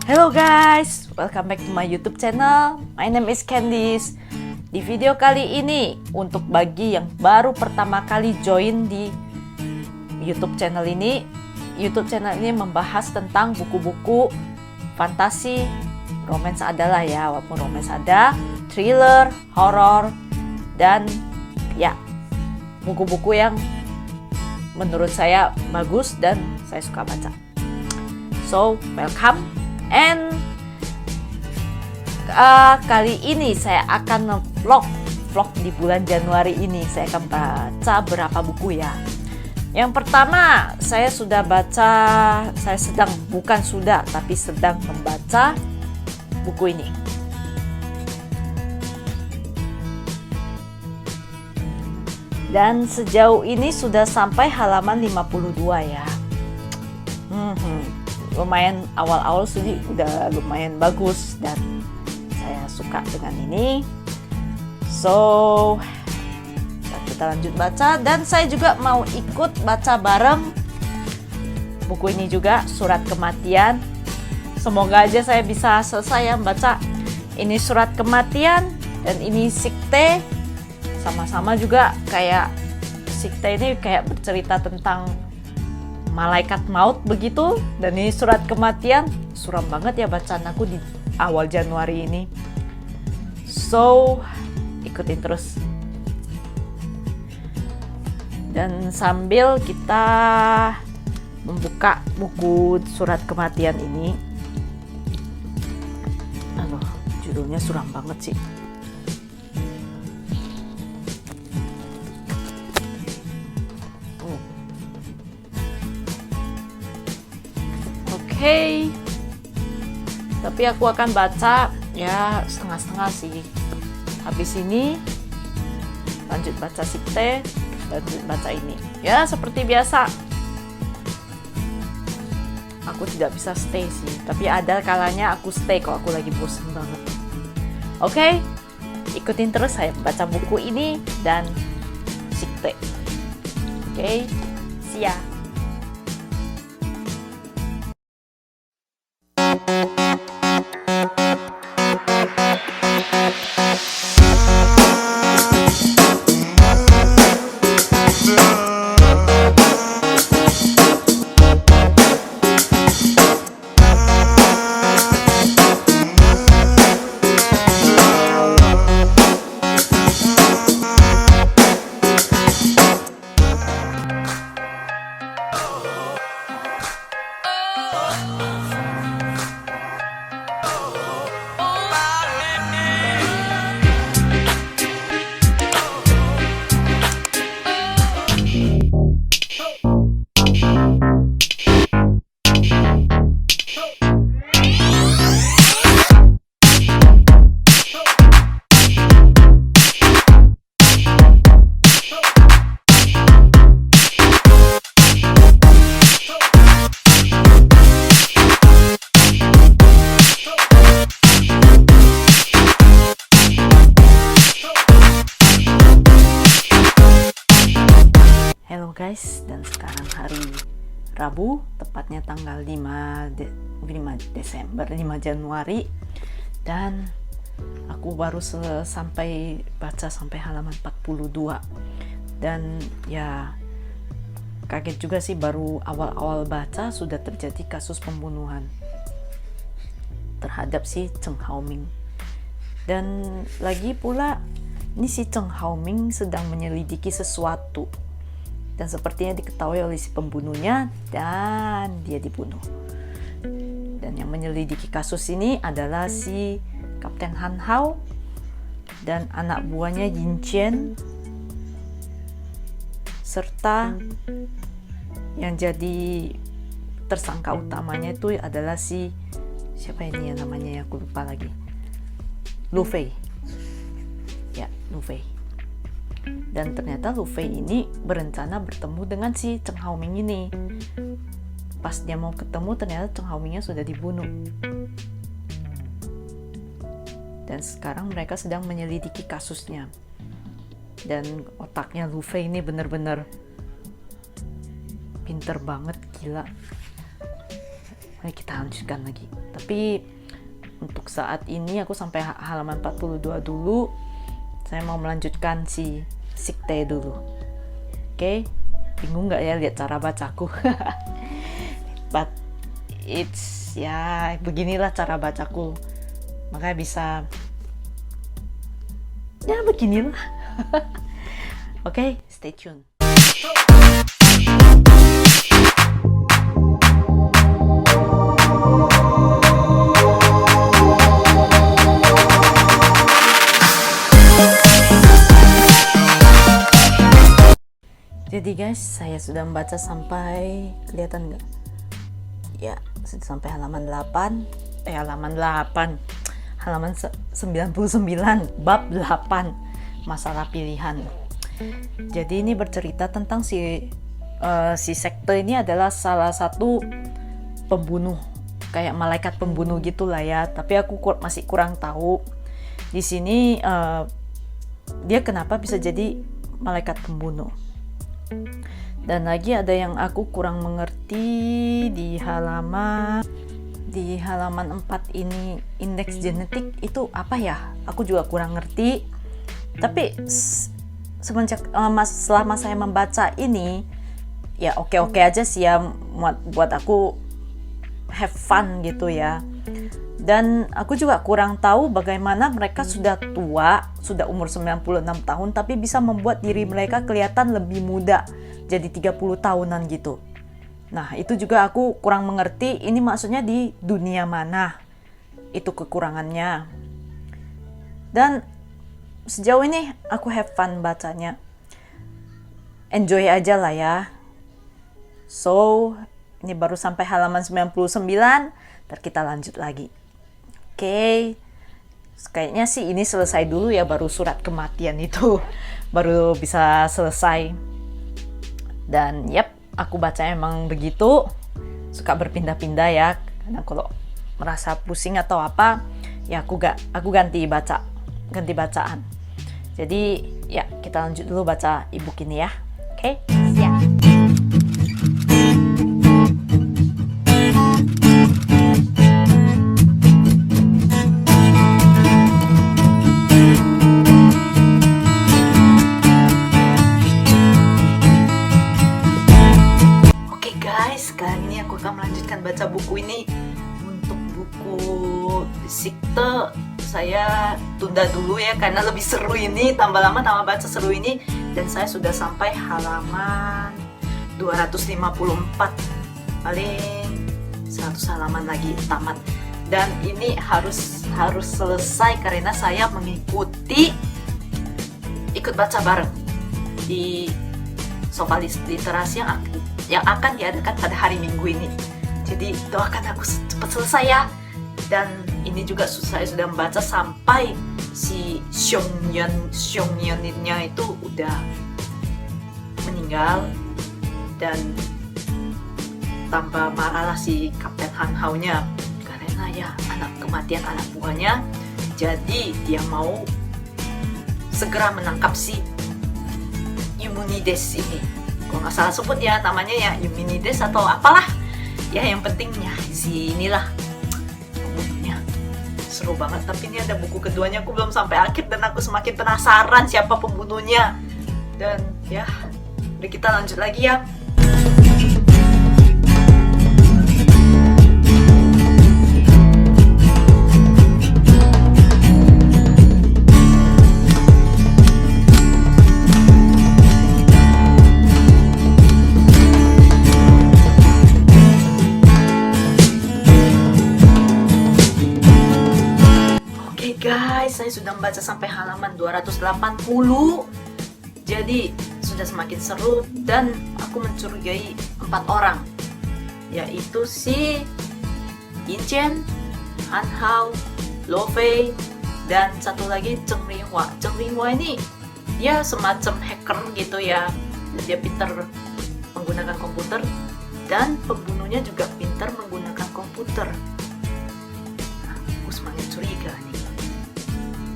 Hello guys, welcome back to my YouTube channel. My name is Candice. Di video kali ini, untuk bagi yang baru pertama kali join di YouTube channel ini, membahas tentang buku-buku fantasi, romance adalah ya, walaupun romance ada, thriller, horror, dan ya, buku-buku yang menurut saya bagus dan saya suka baca. So, welcome. And kali ini saya akan vlog di bulan Januari ini. Saya akan baca berapa buku ya. Yang pertama, saya sedang membaca buku ini. Dan sejauh ini sudah sampai halaman 52 ya. Lumayan awal-awal sih udah lumayan bagus dan saya suka dengan ini. So kita lanjut baca, dan saya juga mau ikut baca bareng buku ini juga, Surat Kematian. Semoga aja saya bisa selesai membaca ini Surat Kematian dan ini Sikte. Sama-sama juga kayak Sikte ini kayak bercerita tentang malaikat maut begitu, dan ini Surat Kematian suram banget ya bacaan aku di awal Januari ini. So ikutin terus, dan sambil kita membuka buku Surat Kematian ini, judulnya suram banget sih. Oke, tapi aku akan baca ya setengah-setengah sih. Habis ini lanjut baca Sikte, lanjut baca ini. Ya seperti biasa, aku tidak bisa stay sih, tapi ada kalanya aku stay kalau aku lagi bosen banget. Oke, ikutin terus saya baca buku ini dan Sikte. Oke, see ya. Guys, dan sekarang hari Rabu, tepatnya tanggal 5 Januari, dan aku baru baca sampai halaman 42, dan ya kaget juga sih, baru awal-awal baca sudah terjadi kasus pembunuhan terhadap si Cheng Haoming. Dan lagi pula ini si Cheng Haoming sedang menyelidiki sesuatu, dan sepertinya diketahui oleh si pembunuhnya, dan dia dibunuh. Dan yang menyelidiki kasus ini adalah si Kapten Han Hao dan anak buahnya Yin Chen, serta yang jadi tersangka utamanya itu adalah si siapa ini ya namanya, aku lupa lagi, Lu Fei. Ya, Lu Fei. Dan ternyata Lu Fei ini berencana bertemu dengan si Cheng Haoming ini. Pas dia mau ketemu, ternyata Cheng Haomingnya sudah dibunuh. Dan sekarang mereka sedang menyelidiki kasusnya. Dan otaknya Lu Fei ini benar-benar pinter banget, gila. Mari kita lanjutkan lagi. Tapi untuk saat ini aku sampai halaman 42 dulu. Saya mau melanjutkan si Sikte dulu. Oke, bingung nggak ya lihat cara bacaku? But it's ya beginilah cara bacaku. Makanya bisa ya beginilah. Oke, stay tune. Jadi guys, saya sudah membaca sampai, kelihatan nggak? Ya, sudah sampai halaman 8. Halaman 99, bab 8, masalah pilihan. Jadi ini bercerita tentang si sekte ini adalah salah satu pembunuh, kayak malaikat pembunuh gitulah ya. Tapi aku masih kurang tahu di sini dia kenapa bisa jadi malaikat pembunuh. Dan lagi ada yang aku kurang mengerti di halaman 4 ini, indeks genetik itu apa ya? Aku juga kurang ngerti. Tapi selama saya membaca ini ya oke aja sih ya, buat aku have fun gitu ya. Dan aku juga kurang tahu bagaimana mereka sudah tua, sudah umur 96 tahun, tapi bisa membuat diri mereka kelihatan lebih muda, jadi 30 tahunan gitu. Nah, itu juga aku kurang mengerti, ini maksudnya di dunia mana, itu kekurangannya. Dan sejauh ini aku have fun bacanya. Enjoy aja lah ya. So, ini baru sampai halaman 99, ntar kita lanjut lagi. Oke, kayaknya sih ini selesai dulu ya, baru surat kematian itu baru bisa selesai. Dan aku baca emang begitu, suka berpindah-pindah ya. Karena kalau merasa pusing atau apa, ya aku ganti bacaan. Jadi ya kita lanjut dulu baca ebook ini ya. Oke, siap. Baca buku ini. Untuk buku Sikte saya tunda dulu ya, karena lebih seru ini, tambah lama tambah baca seru ini. Dan saya sudah sampai halaman 254, paling 100 halaman lagi tamat. Dan ini harus selesai karena saya mengikuti ikut baca bareng di Sofa Literasi yang akan diadakan pada hari Minggu ini. Jadi doakan aku cepat selesai ya. Dan ini juga saya sudah membaca sampai si Xiongyan-nya itu udah meninggal. Dan tambah marahlah si Kapten Han Hao-nya karena ya kematian anak buahnya. Jadi dia mau segera menangkap si Eumenides ini. Kalau nggak salah sebut ya namanya ya, Eumenides atau apalah. Ya yang pentingnya si inilah bukunya seru banget. Tapi ini ada buku keduanya, aku belum sampai akhir dan aku semakin penasaran siapa pembunuhnya. Dan ya udah, kita lanjut lagi ya. Guys, saya sudah membaca sampai halaman 280. Jadi sudah semakin seru dan aku mencurigai 4 orang, yaitu si Inchen, Han Hao, Lo Fei, dan satu lagi Cheng Ringhua. Cheng Ringhua ini dia semacam hacker gitu ya. Dia pintar menggunakan komputer dan pembunuhnya juga pintar menggunakan komputer. Nah, aku semakin curiga nih.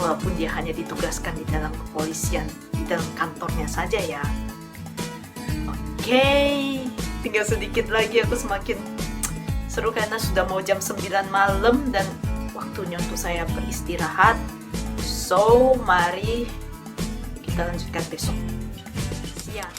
Walaupun dia hanya ditugaskan di dalam kepolisian, di dalam kantornya saja ya. Oke, tinggal sedikit lagi aku semakin Seru karena sudah mau jam 9 malam dan waktunya untuk saya beristirahat. So, mari kita lanjutkan besok. Siap.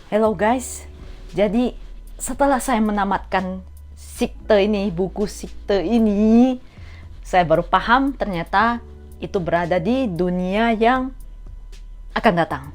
Hello guys, jadi setelah saya menamatkan Sikte ini, buku Sikte ini, saya baru paham ternyata itu berada di dunia yang akan datang.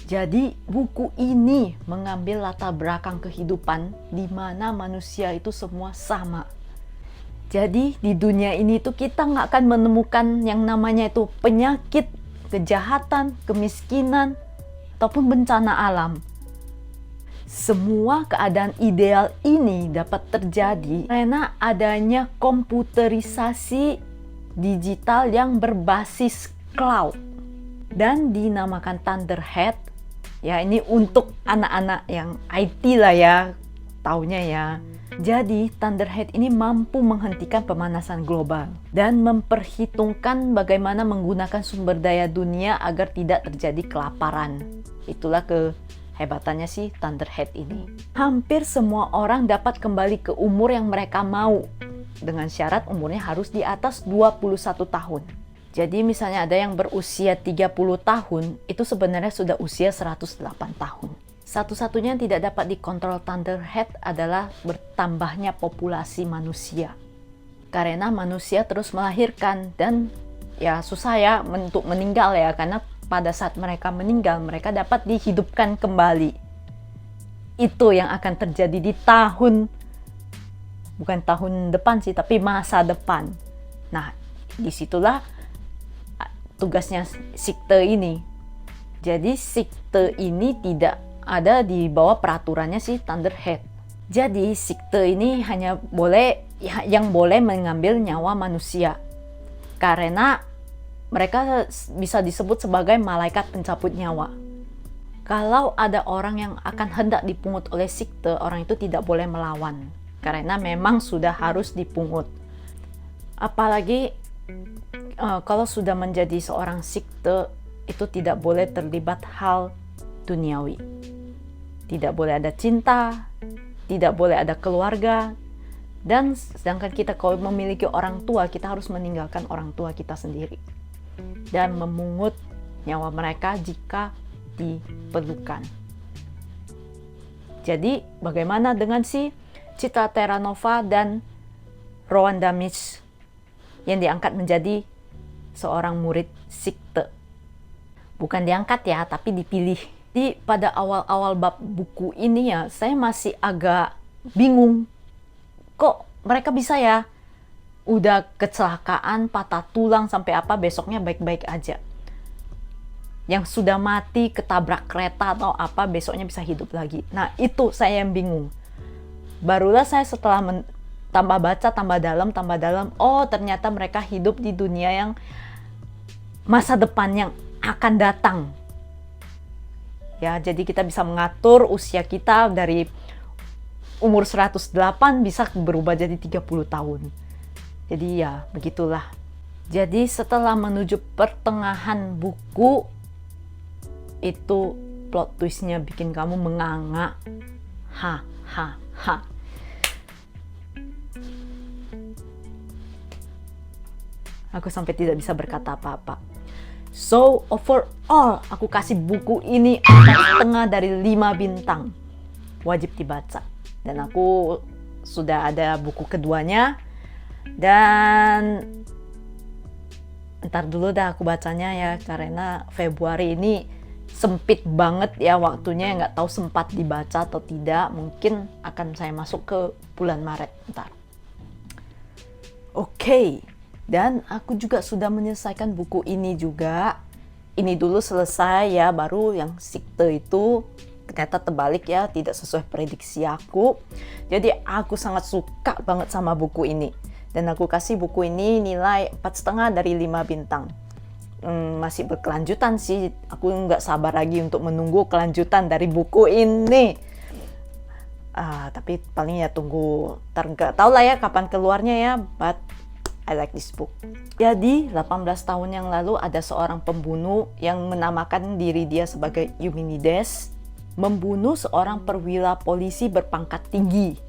Jadi buku ini mengambil latar belakang kehidupan di mana manusia itu semua sama. Jadi di dunia ini tuh kita nggak akan menemukan yang namanya itu penyakit, kejahatan, kemiskinan, ataupun bencana alam. Semua keadaan ideal ini dapat terjadi karena adanya komputerisasi digital yang berbasis cloud dan dinamakan Thunderhead. Ya, ini untuk anak-anak yang IT lah ya, taunya ya. Jadi Thunderhead ini mampu menghentikan pemanasan global dan memperhitungkan bagaimana menggunakan sumber daya dunia agar tidak terjadi kelaparan. Itulah kehebatannya si Thunderhead ini. Hampir semua orang dapat kembali ke umur yang mereka mau, dengan syarat umurnya harus di atas 21 tahun. Jadi misalnya ada yang berusia 30 tahun, itu sebenarnya sudah usia 108 tahun. Satu-satunya yang tidak dapat dikontrol Thunderhead adalah bertambahnya populasi manusia. Karena manusia terus melahirkan dan ya susah ya untuk meninggal ya, karena pada saat mereka meninggal, mereka dapat dihidupkan kembali. Itu yang akan terjadi di bukan tahun depan sih, tapi masa depan. Nah, disitulah tugasnya Sikte ini. Jadi Sikte ini tidak ada di bawah peraturannya si Thunderhead. Jadi Sikte ini hanya yang boleh mengambil nyawa manusia. Karena mereka bisa disebut sebagai malaikat pencabut nyawa. Kalau ada orang yang akan hendak dipungut oleh Sikte, orang itu tidak boleh melawan. Karena memang sudah harus dipungut. Apalagi kalau sudah menjadi seorang Sikte, itu tidak boleh terlibat hal duniawi. Tidak boleh ada cinta, tidak boleh ada keluarga. Dan sedangkan kita kalau memiliki orang tua, kita harus meninggalkan orang tua kita sendiri dan memungut nyawa mereka jika diperlukan. Jadi bagaimana dengan si Citra Terranova dan Rowan Damis yang diangkat menjadi seorang murid Sikte? Bukan diangkat ya, tapi dipilih. Jadi pada awal-awal bab buku ini ya, saya masih agak bingung. Kok mereka bisa ya? Udah kecelakaan, patah tulang sampai apa, besoknya baik-baik aja. Yang sudah mati, ketabrak kereta atau apa, besoknya bisa hidup lagi. Nah, itu saya yang bingung. Barulah saya setelah tambah baca, tambah dalam, oh ternyata mereka hidup di dunia yang masa depan yang akan datang. Ya, jadi kita bisa mengatur usia kita dari umur 108 bisa berubah jadi 30 tahun. Jadi ya begitulah. Jadi setelah menuju pertengahan buku, itu plot twistnya bikin kamu menganga. Ha, ha, ha. Aku sampai tidak bisa berkata apa-apa. So, overall, aku kasih buku ini 4,5 dari 5 bintang. Wajib dibaca. Dan aku sudah ada buku keduanya. Dan ntar dulu dah aku bacanya ya, karena Februari ini sempit banget ya waktunya, nggak tahu sempat dibaca atau tidak. Mungkin akan saya masuk ke bulan Maret ntar. Oke. Dan aku juga sudah menyelesaikan buku ini juga. Ini dulu selesai ya, baru yang Sikte itu ternyata terbalik ya, tidak sesuai prediksi aku. Jadi aku sangat suka banget sama buku ini. Dan aku kasih buku ini nilai 4,5 dari 5 bintang. Masih berkelanjutan sih. Aku nggak sabar lagi untuk menunggu kelanjutan dari buku ini. Tapi paling ya tunggu, nggak tahu lah ya kapan keluarnya ya. But I like this book. Jadi 18 tahun yang lalu ada seorang pembunuh yang menamakan diri dia sebagai Eumenides, membunuh seorang perwira polisi berpangkat tinggi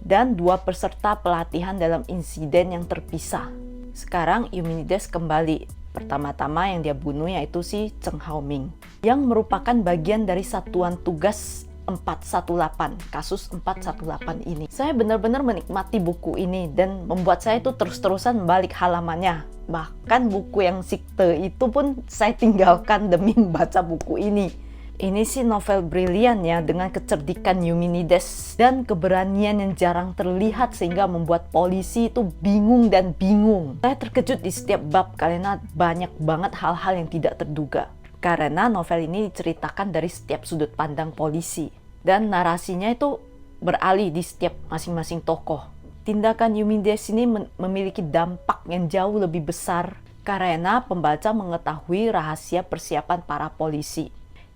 dan 2 peserta pelatihan dalam insiden yang terpisah. Sekarang Eumenides kembali. Pertama-tama yang dia bunuh yaitu si Cheng Haoming, yang merupakan bagian dari satuan tugas 418, kasus 418 ini. Saya benar-benar menikmati buku ini dan membuat saya itu terus-terusan balik halamannya. Bahkan buku yang Sikte itu pun saya tinggalkan demi membaca buku ini. Ini sih novel brilian ya, dengan kecerdikan Eumenides dan keberanian yang jarang terlihat sehingga membuat polisi itu bingung dan bingung. Saya terkejut di setiap bab karena banyak banget hal-hal yang tidak terduga. Karena novel ini diceritakan dari setiap sudut pandang polisi. Dan narasinya itu beralih di setiap masing-masing tokoh. Tindakan Eumenides ini memiliki dampak yang jauh lebih besar karena pembaca mengetahui rahasia persiapan para polisi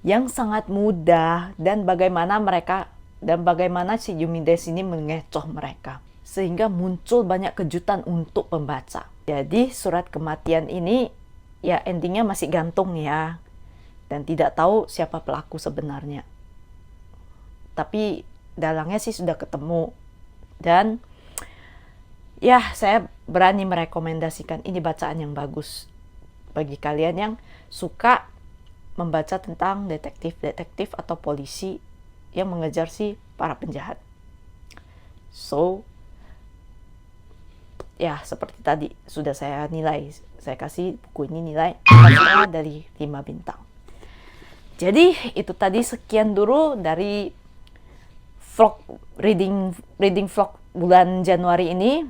yang sangat mudah dan bagaimana si Eumenides ini mengecoh mereka. Sehingga muncul banyak kejutan untuk pembaca. Jadi surat kematian ini ya endingnya masih gantung ya. Dan tidak tahu siapa pelaku sebenarnya. Tapi dalangnya sih sudah ketemu. Dan ya saya berani merekomendasikan ini bacaan yang bagus. Bagi kalian yang suka membaca tentang detektif atau polisi yang mengejar si para penjahat. So, ya seperti tadi sudah saya nilai. Saya kasih buku ini nilai 4,5 dari 5 bintang. Jadi itu tadi sekian dulu dari vlog reading vlog bulan Januari ini.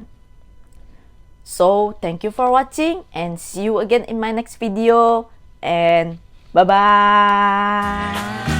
So thank you for watching and see you again in my next video and bye bye.